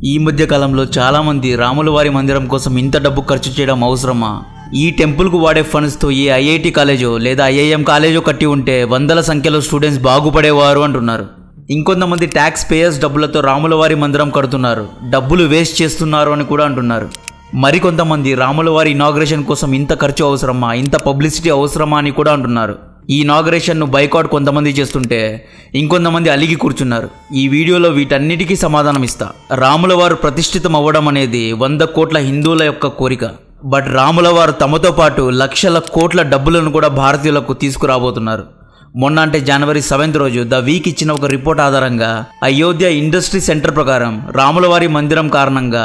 ఈ మధ్య కాలంలో చాలామంది రాములవారి మందిరం కోసం ఇంత డబ్బు ఖర్చు చేయడం అవసరమా? ఈ టెంపుల్కు వాడే ఫండ్స్తో ఏ ఐఐటి కాలేజో లేదా ఐఐఎం కాలేజో కట్టి ఉంటే వందల సంఖ్యలో స్టూడెంట్స్ బాగుపడేవారు అంటున్నారు. ఇంకొంతమంది ట్యాక్స్ పేయర్స్ డబ్బులతో రాములవారి మందిరం కడుతున్నారు, డబ్బులు వేస్ట్ చేస్తున్నారు అని కూడా అంటున్నారు. మరికొంతమంది రాములవారి ఇనాగ్రేషన్ కోసం ఇంత ఖర్చు అవసరమా, ఇంత పబ్లిసిటీ అవసరమా అని కూడా అంటున్నారు. ఈ ఇనాగ్రేషన్ను బైకాట్ కొంతమంది చేస్తుంటే ఇంకొంతమంది అలిగి కూర్చున్నారు. ఈ వీడియోలో వీటన్నిటికీ సమాధానం ఇస్తా. రాములవారు ప్రతిష్ఠితం అవ్వడం అనేది 100 కోట్ల హిందువుల యొక్క కోరిక. బట్ రాములవారు తమతో పాటు లక్షల కోట్ల డబ్బులను కూడా భారతీయులకు తీసుకురాబోతున్నారు. మొన్న అంటే జనవరి 7th రోజు ద వీక్ ఇచ్చిన ఒక రిపోర్ట్ ఆధారంగా అయోధ్య ఇండస్ట్రీ సెంటర్ ప్రకారం రాములవారి మందిరం కారణంగా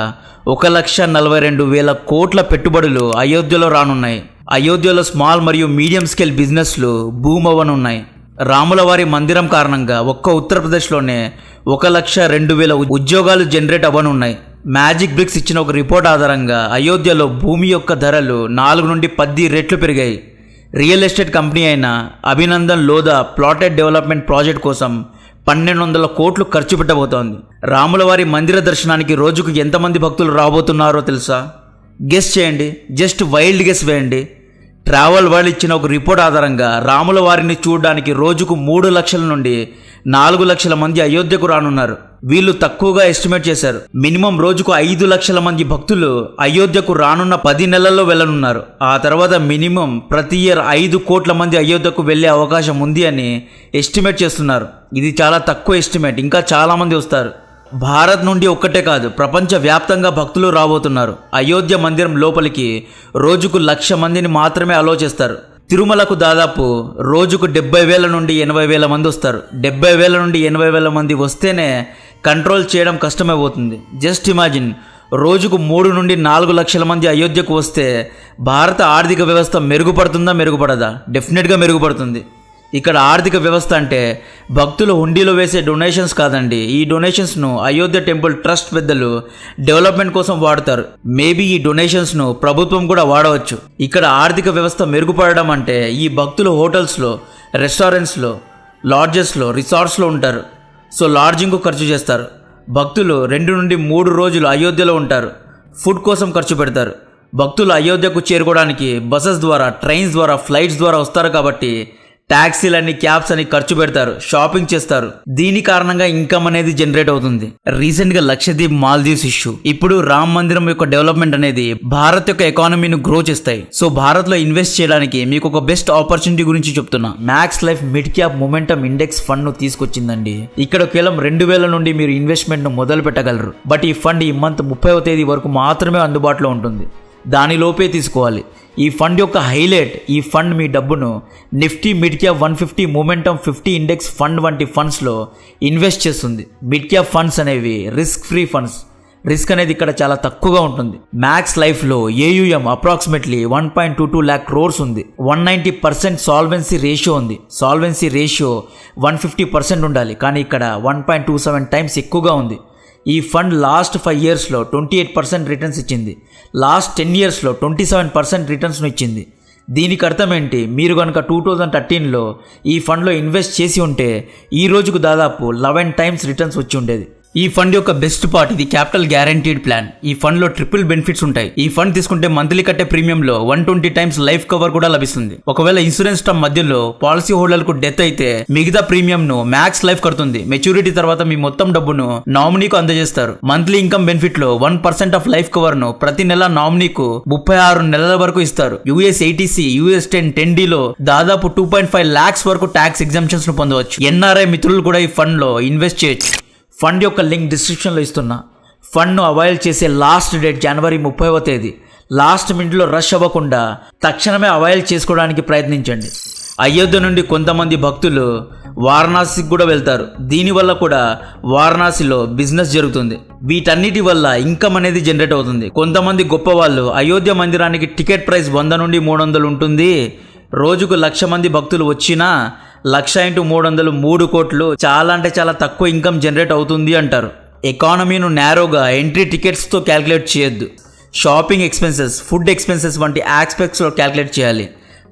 1,42,000 కోట్ల పెట్టుబడులు అయోధ్యలో రానున్నాయి. అయోధ్యలో స్మాల్ మరియు మీడియం స్కేల్ బిజినెస్లు బూమ్ అవ్వనున్నాయి. రాములవారి మందిరం కారణంగా ఒక్క ఉత్తరప్రదేశ్లోనే 1,02,000 ఉద్యోగాలు జనరేట్ అవ్వనున్నాయి. మ్యాజిక్ బ్రిక్స్ ఇచ్చిన ఒక రిపోర్ట్ ఆధారంగా అయోధ్యలో భూమి యొక్క ధరలు 4 నుండి 10 రెట్లు పెరిగాయి. రియల్ ఎస్టేట్ కంపెనీ అయిన Abhinandan Lodha plotted development project కోసం 1,200 కోట్లు ఖర్చు పెట్టబోతోంది. రాములవారి మందిర దర్శనానికి రోజుకు ఎంతమంది భక్తులు రాబోతున్నారో తెలుసా? గెస్ చేయండి, జస్ట్ వైల్డ్ గెస్ వేయండి. ట్రావెల్ వరల్డ్ ఇచ్చిన ఒక రిపోర్ట్ ఆధారంగా రాములవారిని చూడడానికి రోజుకు 3 లక్షల నుండి 4 లక్షల మంది అయోధ్యకు రానున్నారు. వీళ్ళు తక్కువగా ఎస్టిమేట్ చేశారు. మినిమం రోజుకు 5 లక్షల మంది భక్తులు అయోధ్యకు రానున్న 10 నెలల్లో వెళ్ళనున్నారు. ఆ తర్వాత మినిమం ప్రతి ఇయర్ 5 కోట్ల మంది అయోధ్యకు వెళ్ళే అవకాశం ఉంది అని ఎస్టిమేట్ చేస్తున్నారు. ఇది చాలా తక్కువ ఎస్టిమేట్, ఇంకా చాలా మంది వస్తారు. భారత్ నుండి ఒక్కటే కాదు, ప్రపంచ వ్యాప్తంగా భక్తులు రాబోతున్నారు. అయోధ్య మందిరం లోపలికి రోజుకు 1,00,000 మందిని మాత్రమే అలో చేస్తారు. తిరుమలకు దాదాపు రోజుకు 70,000 నుండి 80,000 మంది వస్తారు. 70,000 నుండి 80,000 మంది వస్తేనే కంట్రోల్ చేయడం కష్టమైపోతుంది. జస్ట్ ఇమాజిన్, రోజుకు 3 నుండి 4 లక్షల మంది అయోధ్యకు వస్తే భారత ఆర్థిక వ్యవస్థ మెరుగుపడుతుందా, మెరుగుపడదా? డెఫినెట్గా మెరుగుపడుతుంది. ఇక్కడ ఆర్థిక వ్యవస్థ అంటే భక్తులు హుండీలో వేసే డొనేషన్స్ కాదండి. ఈ డొనేషన్స్ను అయోధ్య టెంపుల్ ట్రస్ట్ పెద్దలు డెవలప్మెంట్ కోసం వాడతారు. మేబీ ఈ డొనేషన్స్ను ప్రభుత్వం కూడా వాడవచ్చు. ఇక్కడ ఆర్థిక వ్యవస్థ మెరుగుపడడం అంటే ఈ భక్తులు హోటల్స్లో, రెస్టారెంట్స్లో, లాడ్జెస్లో, రిసార్ట్స్లో ఉంటారు. సో లాడ్జింగ్కు ఖర్చు చేస్తారు. భక్తులు 2 నుండి 3 రోజులు అయోధ్యలో ఉంటారు. ఫుడ్ కోసం ఖర్చు పెడతారు. భక్తులు అయోధ్యకు చేరుకోవడానికి బసెస్ ద్వారా, ట్రైన్స్ ద్వారా, ఫ్లైట్స్ ద్వారా వస్తారు కాబట్టి ట్యాక్సీలని, క్యాబ్స్ అని ఖర్చు పెడతారు, షాపింగ్ చేస్తారు. దీని కారణంగా ఇన్కమ్ అనేది జనరేట్ అవుతుంది. రీసెంట్గా లక్షద్వీప్, మాల్దీవ్స్ ఇష్యూ, ఇప్పుడు రామ్ మందిరం యొక్క డెవలప్మెంట్ అనేది భారత్ యొక్క ఎకానమీని గ్రో చేస్తాయి. సో భారత్లో ఇన్వెస్ట్ చేయడానికి మీకు ఒక బెస్ట్ ఆపర్చునిటీ గురించి చెప్తున్నా. Max life mid cap momentum index fund ను తీసుకొచ్చిందండి. ఇక్కడ కేవలం 2,000 నుండి మీరు ఇన్వెస్ట్మెంట్ ను మొదలు పెట్టగలరు. బట్ ఈ ఫండ్ ఈ మంత్ 30వ తేదీ వరకు మాత్రమే అందుబాటులో ఉంటుంది. దానిలోపే తీసుకోవాలి. ఈ ఫండ్ యొక్క హైలైట్, ఈ ఫండ్ మీ డబ్బును Nifty mid cap 150, momentum 50 index fund వంటి ఫండ్స్లో ఇన్వెస్ట్ చేస్తుంది. మిడ్ క్యాప్ ఫండ్స్ అనేవి రిస్క్ ఫ్రీ ఫండ్స్. రిస్క్ అనేది ఇక్కడ చాలా తక్కువగా ఉంటుంది. మ్యాక్స్ లైఫ్లో AUM అప్రాక్సిమేట్లీ 1.22 lakh crores ఉంది. 190% సాల్వెన్సీ రేషియో ఉంది. సాల్వెన్సీ రేషియో 150% ఉండాలి, కానీ ఇక్కడ 1.27 times ఎక్కువగా ఉంది. ఈ ఫండ్ లాస్ట్ 5 yearsలో 28% రిటర్న్స్ ఇచ్చింది. లాస్ట్ 10 yearsలో 27% రిటర్న్స్ను ఇచ్చింది. దీనికి అర్థం ఏంటి? మీరు కనుక 2013లో ఈ ఫండ్లో ఇన్వెస్ట్ చేసి ఉంటే ఈ రోజుకు దాదాపు 11 times రిటర్న్స్ వచ్చి ఉండేది. ఈ ఫండ్ యొక్క బెస్ట్ పార్ట్, ఇది క్యాపిటల్ గ్యారంటీడ్ ప్లాన్. ఈ ఫండ్ లో ట్రిపుల్ బెనిఫిట్స్ ఉంటాయి. ఈ ఫండ్ తీసుకుంటే మంత్లీ కట్టే ప్రీమియంలో 120 times లైఫ్ కవర్ కూడా లభిస్తుంది. ఒకవేళ ఇన్సూరెన్స్ టర్మ్ మధ్యలో పాలసీ హోల్డర్లకు డెత్ అయితే మిగతా ప్రీమియం ను మ్యాక్స్ లైఫ్ కడుతుంది. మెచ్యూరిటీ తర్వాత మీ మొత్తం డబ్బును నామినీకు అందజేస్తారు. మంత్లీ ఇన్కమ్ బెనిఫిట్ లో 1% ఆఫ్ లైఫ్ కవర్ ను ప్రతి నెల నామినీకు 36 నెలల వరకు ఇస్తారు. US ATC, US 10D లో దాదాపు 2.5 lakhs వరకు ట్యాక్స్ ఎగ్జామ్షన్స్ ను పొందవచ్చు. NRI మిత్రులు కూడా ఈ ఫండ్ లో ఇన్వెస్ట్ చేయొచ్చు. ఫండ్ యొక్క లింక్ డిస్క్రిప్షన్లో ఇస్తున్నా. ఫండ్ను అవైల్ చేసే లాస్ట్ డేట్ జనవరి 30వ తేదీ. లాస్ట్ మినిట్లో రష్ అవ్వకుండా తక్షణమే అవైల్ చేసుకోవడానికి ప్రయత్నించండి. అయోధ్య నుండి కొంతమంది భక్తులు వారణాసికి కూడా వెళ్తారు. దీనివల్ల కూడా వారణాసిలో బిజినెస్ జరుగుతుంది. వీటన్నిటి వల్ల ఇన్కమ్ అనేది జనరేట్ అవుతుంది. కొంతమంది గొప్ప వాళ్ళు అయోధ్య మందిరానికి టికెట్ ప్రైస్ 100 నుండి 300 ఉంటుంది. రోజుకు 1,00,000 మంది భక్తులు వచ్చినా 1,00,000 into 300 3 కోట్లు, చాలా అంటే చాలా తక్కువ ఇన్కమ్ జనరేట్ అవుతుంది అంటారు. ఎకానమీను నేరోగా ఎంట్రీ టికెట్స్తో క్యాల్కులేట్ చేయొద్దు. షాపింగ్ ఎక్స్పెన్సెస్, ఫుడ్ ఎక్స్పెన్సెస్ వంటి ఆస్పెక్ట్స్లో క్యాల్కులేట్ చేయాలి.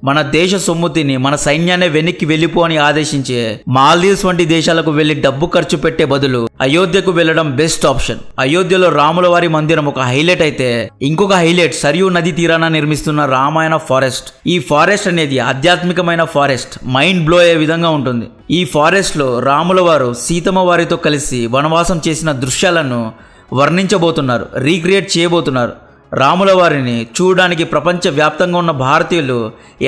మన దేశ సొమ్ముతిని మన సైన్యాన్ని వెనక్కి వెళ్ళిపో అని ఆదేశించే మాల్దీవ్స్ వంటి దేశాలకు వెళ్లి డబ్బు ఖర్చు పెట్టే బదులు అయోధ్యకు వెళ్లడం బెస్ట్ ఆప్షన్. అయోధ్యలో రాముల వారి మందిరం ఒక హైలైట్ అయితే, ఇంకొక హైలైట్ సరియు నది తీరాన నిర్మిస్తున్న రామాయణ ఫారెస్ట్. ఈ ఫారెస్ట్ అనేది ఆధ్యాత్మికమైన ఫారెస్ట్, మైండ్ బ్లో అయ్యే విధంగా ఉంటుంది. ఈ ఫారెస్ట్ లో రాముల వారు సీతమ్మ వారితో కలిసి వనవాసం చేసిన దృశ్యాలను వర్ణించబోతున్నారు, రీక్రియేట్ చేయబోతున్నారు. రాముల వారిని చూడడానికి ప్రపంచవ్యాప్తంగా ఉన్న భారతీయులు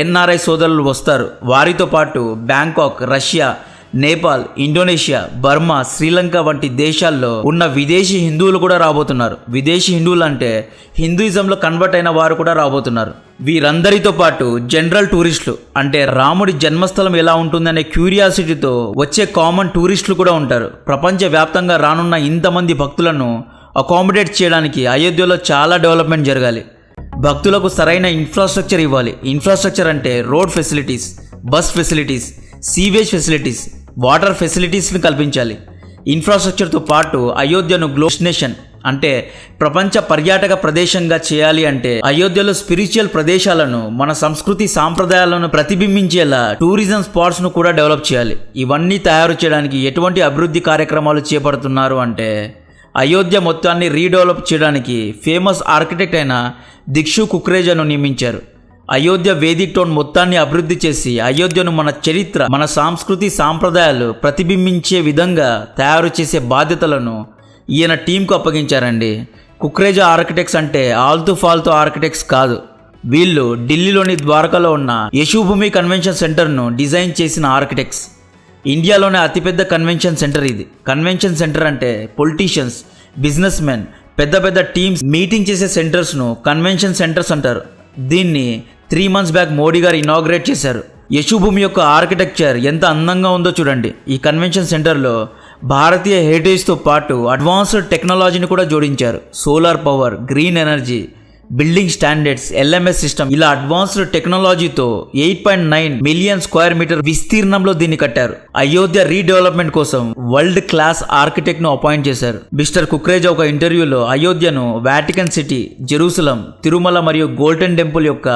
ఎన్ఆర్ఐ సోదరులు వస్తారు. వారితో పాటు Bangkok, Russia, Nepal, Indonesia, Burma, Sri Lanka వంటి దేశాల్లో ఉన్న విదేశీ హిందువులు కూడా రాబోతున్నారు. విదేశీ హిందువులు అంటే హిందూయిజంలో కన్వర్ట్ అయిన వారు కూడా రాబోతున్నారు. వీరందరితో పాటు జనరల్ టూరిస్టులు, అంటే రాముడి జన్మస్థలం ఎలా ఉంటుందనే క్యూరియాసిటీతో వచ్చే కామన్ టూరిస్టులు కూడా ఉంటారు. ప్రపంచవ్యాప్తంగా రానున్న ఇంతమంది భక్తులను అకామిడేట్ చేయడానికి అయోధ్యలో చాలా డెవలప్మెంట్ జరగాలి. భక్తులకు సరైన ఇన్ఫ్రాస్ట్రక్చర్ ఇవ్వాలి. ఇన్ఫ్రాస్ట్రక్చర్ అంటే road facilities, bus facilities, sewage facilities, water ఫెసిలిటీస్ని కల్పించాలి. ఇన్ఫ్రాస్ట్రక్చర్తో పాటు అయోధ్యను డెస్టినేషన్ అంటే ప్రపంచ పర్యాటక ప్రదేశంగా చేయాలి. అంటే అయోధ్యలో స్పిరిచువల్ ప్రదేశాలను, మన సంస్కృతి సాంప్రదాయాలను ప్రతిబింబించేలా టూరిజం స్పాట్స్ను కూడా డెవలప్ చేయాలి. ఇవన్నీ తయారు చేయడానికి ఎటువంటి అభివృద్ధి కార్యక్రమాలు చేపడుతున్నారు అంటే, అయోధ్య మొత్తాన్ని రీడెవలప్ చేయడానికి ఫేమస్ ఆర్కిటెక్ట్ అయిన దిక్షు కుక్రేజాను నియమించారు. అయోధ్య వేదిక్ టౌన్ మొత్తాన్ని అభివృద్ధి చేసి అయోధ్యను మన చరిత్ర, మన సంస్కృతి సాంప్రదాయాలు ప్రతిబింబించే విధంగా తయారు చేసే బాధ్యతలను ఈయన టీంకు అప్పగించారండి. కుక్రేజా ఆర్కిటెక్ట్స్ అంటే ఆల్తు ఫాల్తు ఆర్కిటెక్ట్స్ కాదు. వీళ్ళు ఢిల్లీలోని ద్వారకాలో ఉన్న యశోభూమి కన్వెన్షన్ సెంటర్ను డిజైన్ చేసిన ఆర్కిటెక్ట్స్. ఇండియాలోనే అతిపెద్ద కన్వెన్షన్ సెంటర్ ఇది. కన్వెన్షన్ సెంటర్ అంటే పొలిటీషియన్స్, బిజినెస్ మెన్, పెద్ద పెద్ద టీమ్స్ మీటింగ్ చేసే సెంటర్స్ను కన్వెన్షన్ సెంటర్స్ అంటారు. దీన్ని 3 months బ్యాక్ మోడీ గారు ఇనాగ్రేట్ చేశారు. యశోభూమి యొక్క ఆర్కిటెక్చర్ ఎంత అందంగా ఉందో చూడండి. ఈ కన్వెన్షన్ సెంటర్లో భారతీయ హెరిటేజ్తో పాటు అడ్వాన్స్డ్ టెక్నాలజీని కూడా జోడించారు. Solar power, green energy, building standards, LMS system, ఇలా అడ్వాన్స్డ్ టెక్నాలజీతో 8.9 మిలియన్ స్క్వేర్ మీటర్ విస్తీర్ణంలో దీన్ని కట్టారు. అయోధ్య రీడెవలప్మెంట్ కోసం వరల్డ్ క్లాస్ ఆర్కిటెక్ట్ ను అపాయింట్ చేశారు. మిస్టర్ కుక్రేజా ఒక ఇంటర్వ్యూలో అయోధ్యను వాటికన్ సిటీ, జెరూసలం, తిరుమల మరియు గోల్డెన్ టెంపుల్ యొక్క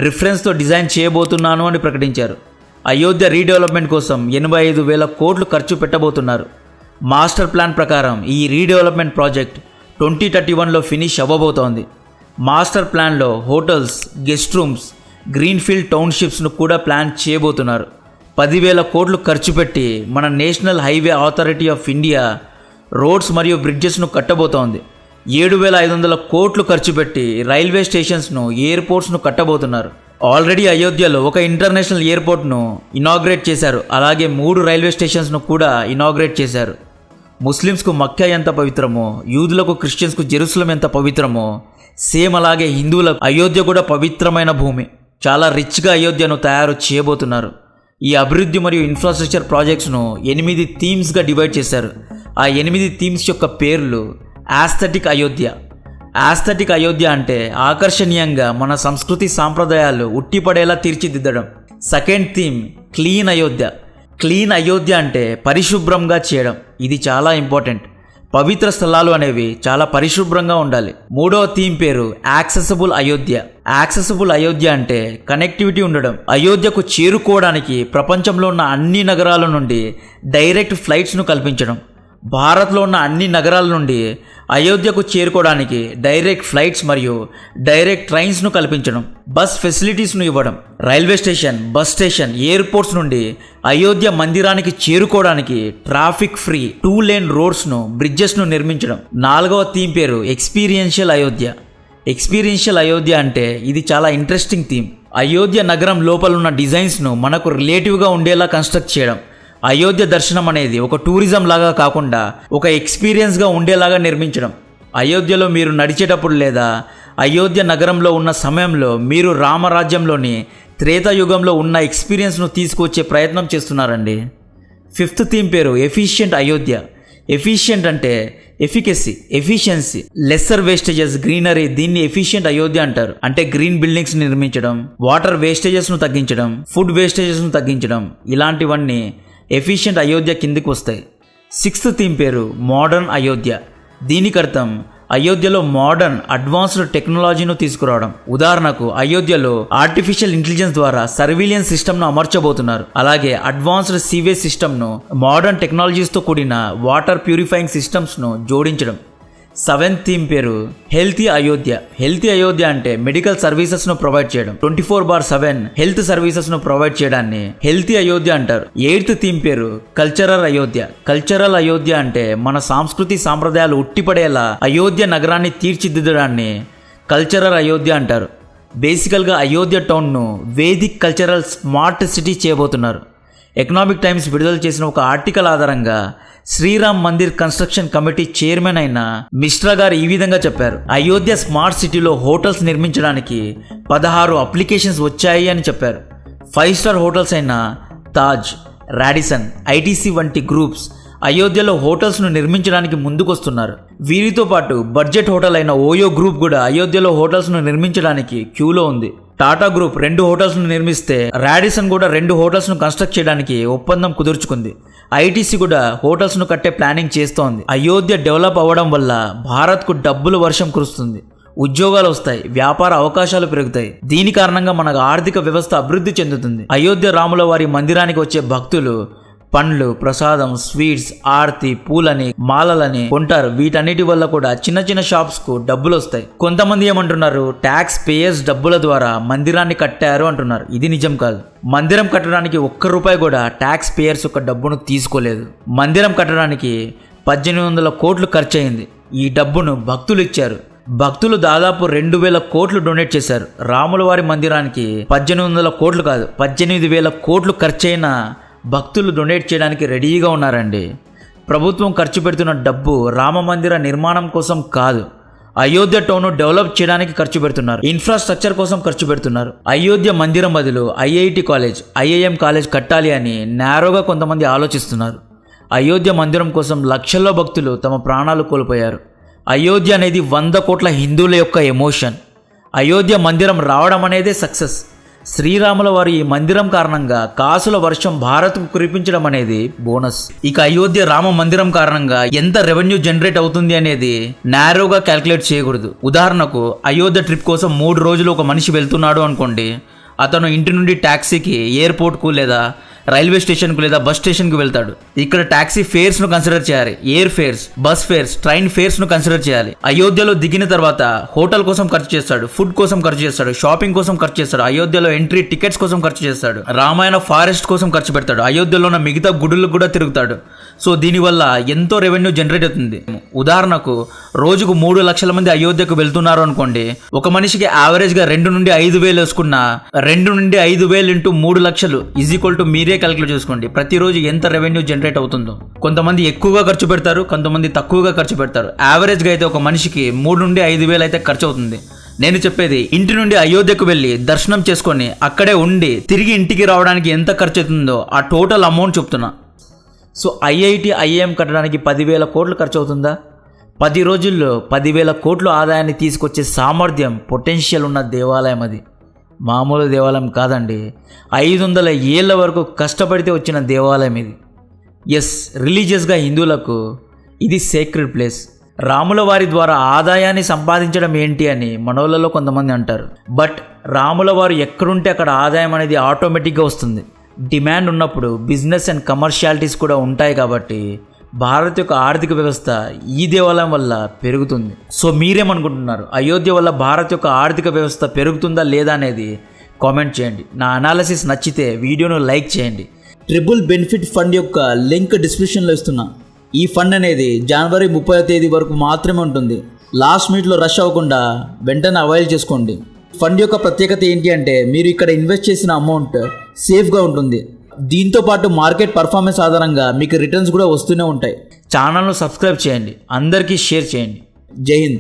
రిఫరెన్స్ తో డిజైన్ చేయబోతున్నాను అని ప్రకటించారు. అయోధ్య రీడెవలప్మెంట్ కోసం 85,000 కోట్లు ఖర్చు పెట్టబోతున్నారు. మాస్టర్ ప్లాన్ ప్రకారం ఈ రీడెవలప్మెంట్ ప్రాజెక్ట్ 2031లో ఫినిష్ అవ్వబోతోంది. మాస్టర్ ప్లాన్లో హోటల్స్, గెస్ట్ రూమ్స్, గ్రీన్ఫీల్డ్ టౌన్షిప్స్ను కూడా ప్లాన్ చేయబోతున్నారు. 10,000 కోట్లు ఖర్చు పెట్టి మన national highway authority of India roads మరియు బ్రిడ్జెస్ను కట్టబోతోంది. 7,500 కోట్లు ఖర్చు పెట్టి రైల్వే స్టేషన్స్ను, ఎయిర్పోర్ట్స్ను కట్టబోతున్నారు. ఆల్రెడీ అయోధ్యలో ఒక ఇంటర్నేషనల్ ఎయిర్పోర్ట్ను ఇనాగ్రేట్ చేశారు. అలాగే 3 రైల్వే స్టేషన్స్ను కూడా ఇనాగ్రేట్ చేశారు. ముస్లిమ్స్కు మక్కా ఎంత పవిత్రమో, యూదులకు, క్రిస్టియన్స్కు జెరూసలం ఎంత పవిత్రమో, సేమ్ అలాగే హిందువులకు అయోధ్య కూడా పవిత్రమైన భూమి. చాలా రిచ్గా అయోధ్యను తయారు చేయబోతున్నారు. ఈ అభివృద్ధి మరియు ఇన్ఫ్రాస్ట్రక్చర్ ప్రాజెక్ట్స్ను 8 థీమ్స్గా డివైడ్ చేశారు. ఆ 8 థీమ్స్ యొక్క పేర్లు ఆస్థెటిక్ అయోధ్య. ఆస్థెటిక్ అయోధ్య అంటే ఆకర్షణీయంగా మన సంస్కృతి సాంప్రదాయాలు ఉట్టిపడేలా తీర్చిదిద్దడం. Second theme clean Ayodhya. Clean Ayodhya అంటే పరిశుభ్రంగా చేయడం. ఇది చాలా ఇంపార్టెంట్. పవిత్ర స్థలాలు అనేవి చాలా పరిశుభ్రంగా ఉండాలి. మూడవ థీమ్ పేరు యాక్సెసిబుల్ అయోధ్య. యాక్సెసిబుల్ అయోధ్య అంటే కనెక్టివిటీ ఉండడం. అయోధ్యకు చేరుకోవడానికి ప్రపంచంలో ఉన్న అన్ని నగరాల నుండి డైరెక్ట్ ఫ్లైట్స్ను కల్పించడం. భారత్లో ఉన్న అన్ని నగరాల నుండి అయోధ్యకు చేరుకోవడానికి డైరెక్ట్ ఫ్లైట్స్ మరియు డైరెక్ట్ ట్రైన్స్ను కల్పించడం. బస్ ఫెసిలిటీస్ను ఇవ్వడం. Railway station, bus station, airports నుండి అయోధ్య మందిరానికి చేరుకోవడానికి ట్రాఫిక్ ఫ్రీ 2 lane రోడ్స్ను, బ్రిడ్జెస్ను నిర్మించడం. 4వ థీమ్ పేరు ఎక్స్పీరియన్షియల్ అయోధ్య. ఎక్స్పీరియన్షియల్ అయోధ్య అంటే ఇది చాలా ఇంట్రెస్టింగ్ థీమ్. అయోధ్య నగరం లోపల ఉన్న డిజైన్స్ను మనకు రిలేటివ్గా ఉండేలా కన్స్ట్రక్ట్ చేయడం. అయోధ్య దర్శనం అనేది ఒక టూరిజం లాగా కాకుండా ఒక ఎక్స్పీరియన్స్గా ఉండేలాగా నిర్మించడం. అయోధ్యలో మీరు నడిచేటప్పుడు లేదా అయోధ్య నగరంలో ఉన్న సమయంలో మీరు రామరాజ్యంలోని త్రేతాయుగంలో ఉన్న ఎక్స్పీరియన్స్ను తీసుకొచ్చే ప్రయత్నం చేస్తున్నారండి. 5th థీమ్ పేరు ఎఫిషియంట్ అయోధ్య. ఎఫిషియంట్ అంటే ఎఫిషియన్సీ, లెస్సర్ వేస్టేజెస్, గ్రీనరీ. దీన్ని ఎఫిషియంట్ అయోధ్య అంటారు. అంటే గ్రీన్ బిల్డింగ్స్ నిర్మించడం, వాటర్ వేస్టేజెస్ను తగ్గించడం, ఫుడ్ వేస్టేజెస్ను తగ్గించడం, ఇలాంటివన్నీ ఎఫిషియంట్ అయోధ్య కిందికి వస్తాయి. 6th థీమ్ పేరు మోడర్న్ అయోధ్య. దీనికి అర్థం అయోధ్యలో మోడర్న్ అడ్వాన్స్డ్ టెక్నాలజీను తీసుకురావడం. ఉదాహరణకు అయోధ్యలో ఆర్టిఫిషియల్ ఇంటెలిజెన్స్ ద్వారా సర్వీలియన్స్ సిస్టమ్ను అమర్చబోతున్నారు. అలాగే అడ్వాన్స్డ్ సీవేజ్ సిస్టమ్ను మోడర్న్ టెక్నాలజీస్తో కూడిన వాటర్ ప్యూరిఫైయింగ్ సిస్టమ్స్ను జోడించడం. 7th థీమ్ పేరు హెల్తీ అయోధ్య. హెల్తీ అయోధ్య అంటే మెడికల్ సర్వీసెస్ను ప్రొవైడ్ చేయడం. 24/7 హెల్త్ సర్వీసెస్ను ప్రొవైడ్ చేయడాన్ని హెల్తీ అయోధ్య అంటారు. 8th థీమ్ పేరు కల్చరల్ అయోధ్య. కల్చరల్ అయోధ్య అంటే మన సంస్కృతి సాంప్రదాయాలు ఉట్టిపడేలా అయోధ్య నగరాన్ని తీర్చిదిద్దడాన్ని కల్చరల్ అయోధ్య అంటారు. బేసికల్గా అయోధ్య టౌన్ను వేదిక్ కల్చరల్ స్మార్ట్ సిటీ చేయబోతున్నారు. ఎకనామిక్ టైమ్స్ విడుదల చేసిన ఒక ఆర్టికల్ ఆధారంగా Shri Ram Mandir construction committee chairman అయిన మిశ్రా గారు ఈ విధంగా చెప్పారు. అయోధ్య స్మార్ట్ సిటీలో హోటల్స్ నిర్మించడానికి 16 అప్లికేషన్స్ వచ్చాయి అని చెప్పారు. 5 స్టార్ హోటల్స్ అయిన తాజ్, రాడిసన్, ఐటీసీ వంటి గ్రూప్స్ అయోధ్యలో హోటల్స్ను నిర్మించడానికి ముందుకొస్తున్నారు. వీరితో పాటు బడ్జెట్ హోటల్ అయిన ఓయో గ్రూప్ కూడా అయోధ్యలో హోటల్స్ను నిర్మించడానికి క్యూలో ఉంది. టాటా గ్రూప్ 2 హోటల్స్ను నిర్మిస్తే రాడిసన్ కూడా 2 హోటల్స్ను కన్స్ట్రక్ట్ చేయడానికి ఒప్పందం కుదుర్చుకుంది. ఐటీసీ కూడా హోటల్స్ను కట్టే ప్లానింగ్ చేస్తోంది. అయోధ్య డెవలప్ అవ్వడం వల్ల భారత్కు డబ్బులు వర్షం కురుస్తుంది, ఉద్యోగాలు వస్తాయి, వ్యాపార అవకాశాలు పెరుగుతాయి. దీని కారణంగా మన ఆర్థిక వ్యవస్థ అభివృద్ధి చెందుతుంది. అయోధ్య రాముల వారి మందిరానికి వచ్చే భక్తులు పండ్లు, ప్రసాదం, స్వీట్స్, ఆర్తి, పూలని, మాలలని కొంటారు. వీటన్నిటి వల్ల కూడా చిన్న చిన్న షాప్స్ కు డబ్బులు వస్తాయి. కొంతమంది ఏమంటున్నారు, ట్యాక్స్ పేయర్స్ డబ్బుల ద్వారా మందిరాన్ని కట్టారు అంటున్నారు. ఇది నిజం కాదు. మందిరం కట్టడానికి ₹1 కూడా ట్యాక్స్ పేయర్స్ యొక్క డబ్బును తీసుకోలేదు. మందిరం కట్టడానికి 1800 కోట్లు ఖర్చు అయింది. ఈ డబ్బును భక్తులు ఇచ్చారు. భక్తులు దాదాపు 2000 కోట్లు డొనేట్ చేశారు. రాముల వారి మందిరానికి 1800 కోట్లు కాదు, 18,000 కోట్లు ఖర్చయిన భక్తులు డొనేట్ చేయడానికి రెడీగా ఉన్నారండి. ప్రభుత్వం ఖర్చు పెడుతున్న డబ్బు రామ మందిర నిర్మాణం కోసం కాదు, అయోధ్య టౌన్ డెవలప్ చేయడానికి ఖర్చు పెడుతున్నారు. ఇన్ఫ్రాస్ట్రక్చర్ కోసం ఖర్చు పెడుతున్నారు. అయోధ్య మందిరం బదులు ఐఐటి కాలేజ్, ఐఐఎం కాలేజ్ కట్టాలి అని నేరోగా కొంతమంది ఆలోచిస్తున్నారు. అయోధ్య మందిరం కోసం లక్షల్లో భక్తులు తమ ప్రాణాలు కోల్పోయారు. అయోధ్య అనేది 100 కోట్ల హిందువుల యొక్క ఎమోషన్. అయోధ్య మందిరం రావడం అనేదే సక్సెస్. శ్రీరాముల వారి ఈ మందిరం కారణంగా కాసుల వర్షం భారత్కు కురిపించడం అనేది బోనస్. ఇక అయోధ్య రామ మందిరం కారణంగా ఎంత రెవెన్యూ జనరేట్ అవుతుంది అనేది నేరోగా క్యాల్కులేట్ చేయకూడదు. ఉదాహరణకు అయోధ్య ట్రిప్ కోసం 3 రోజులు ఒక మనిషి వెళ్తున్నాడు అనుకోండి. అతను ఇంటి నుండి ట్యాక్సీకి ఎయిర్పోర్ట్కు లేదా రైల్వే స్టేషన్కు లేదా బస్ స్టేషన్కు వెళ్తాడు. ఇక్కడ ట్యాక్సీ ఫేర్స్ను కన్సిడర్ చేయాలి, air fares, bus fares, train ఫేర్స్ను కన్సిడర్ చేయాలి. అయోధ్యలో దిగిన తర్వాత హోటల్ కోసం ఖర్చు చేస్తాడు, ఫుడ్ కోసం ఖర్చు చేస్తాడు, షాపింగ్ కోసం ఖర్చు చేస్తాడు, అయోధ్యలో ఎంట్రీ టికెట్స్ కోసం ఖర్చు చేస్తాడు, రామాయణ ఫారెస్ట్ కోసం ఖర్చు పెడతాడు, అయోధ్యలో ఉన్న మిగతా గుడులకు కూడా తిరుగుతాడు. సో దీనివల్ల ఎంతో రెవెన్యూ జనరేట్ అవుతుంది. ఉదాహరణకు రోజుకు 3 లక్షల మంది అయోధ్యకు వెళ్తున్నారు అనుకోండి. ఒక మనిషికి యావరేజ్గా 2 నుండి 5,000 వేసుకున్న 2 నుండి 5,000 ఇంటూ 3 లక్షలు ఈక్వల్ టు మీరే క్యాలిక్యులేట్ చేసుకోండి ప్రతిరోజు ఎంత రెవెన్యూ జనరేట్ అవుతుందో. కొంతమంది ఎక్కువగా ఖర్చు పెడతారు, కొంతమంది తక్కువగా ఖర్చు పెడతారు. యావరేజ్గా అయితే ఒక మనిషికి 3 నుండి 5,000 అయితే ఖర్చు అవుతుంది. నేను చెప్పేది ఇంటి నుండి అయోధ్యకు వెళ్ళి దర్శనం చేసుకొని అక్కడే ఉండి తిరిగి ఇంటికి రావడానికి ఎంత ఖర్చు అవుతుందో ఆ టోటల్ అమౌంట్ చెప్తున్నా. సో ఐఐటి, ఐఐఎం కట్టడానికి 10,000 కోట్లు ఖర్చు అవుతుందా? 10 రోజుల్లో 10,000 కోట్ల ఆదాయాన్ని తీసుకొచ్చే సామర్థ్యం, పొటెన్షియల్ ఉన్న దేవాలయం అది. మామూలు దేవాలయం కాదండి, 500 ఏళ్ల వరకు కష్టపడితే వచ్చిన దేవాలయం ఇది. ఎస్, రిలీజియస్గా హిందువులకు ఇది సేక్రెడ్ ప్లేస్. రాముల వారి ద్వారా ఆదాయాన్ని సంపాదించడం ఏంటి అని మనోళ్ళలో కొంతమంది అంటారు. బట్ రాముల వారు ఎక్కడుంటే అక్కడ ఆదాయం అనేది ఆటోమేటిక్గా వస్తుంది. డిమాండ్ ఉన్నప్పుడు బిజినెస్ అండ్ కమర్షియాలిటీస్ కూడా ఉంటాయి. కాబట్టి భారత్ యొక్క ఆర్థిక వ్యవస్థ ఈ దేవాలయం వల్ల పెరుగుతుంది. సో మీరేమనుకుంటున్నారు? అయోధ్య వల్ల భారత్ యొక్క ఆర్థిక వ్యవస్థ పెరుగుతుందా లేదా అనేది కామెంట్ చేయండి. నా అనాలిసిస్ నచ్చితే వీడియోను లైక్ చేయండి. ట్రిపుల్ బెనిఫిట్ ఫండ్ యొక్క లింక్ డిస్క్రిప్షన్లో ఇస్తున్నా. ఈ ఫండ్ అనేది జనవరి 30వ తేదీ వరకు మాత్రమే ఉంటుంది. లాస్ట్ మినిట్లో రష్ అవ్వకుండా వెంటనే అవైల్ చేసుకోండి. ఫండ్ యొక్క ప్రత్యేకత ఏంటి అంటే మీరు ఇక్కడ ఇన్వెస్ట్ చేసిన అమౌంట్ సేఫ్గా ఉంటుంది. దీంతో పాటు మార్కెట్ పర్ఫార్మెన్స్ ఆధారంగా మీకు రిటర్న్స్ కూడా వస్తూనే ఉంటాయి. ఛానల్ను సబ్స్క్రైబ్ చేయండి, అందరికీ షేర్ చేయండి. జై హింద్.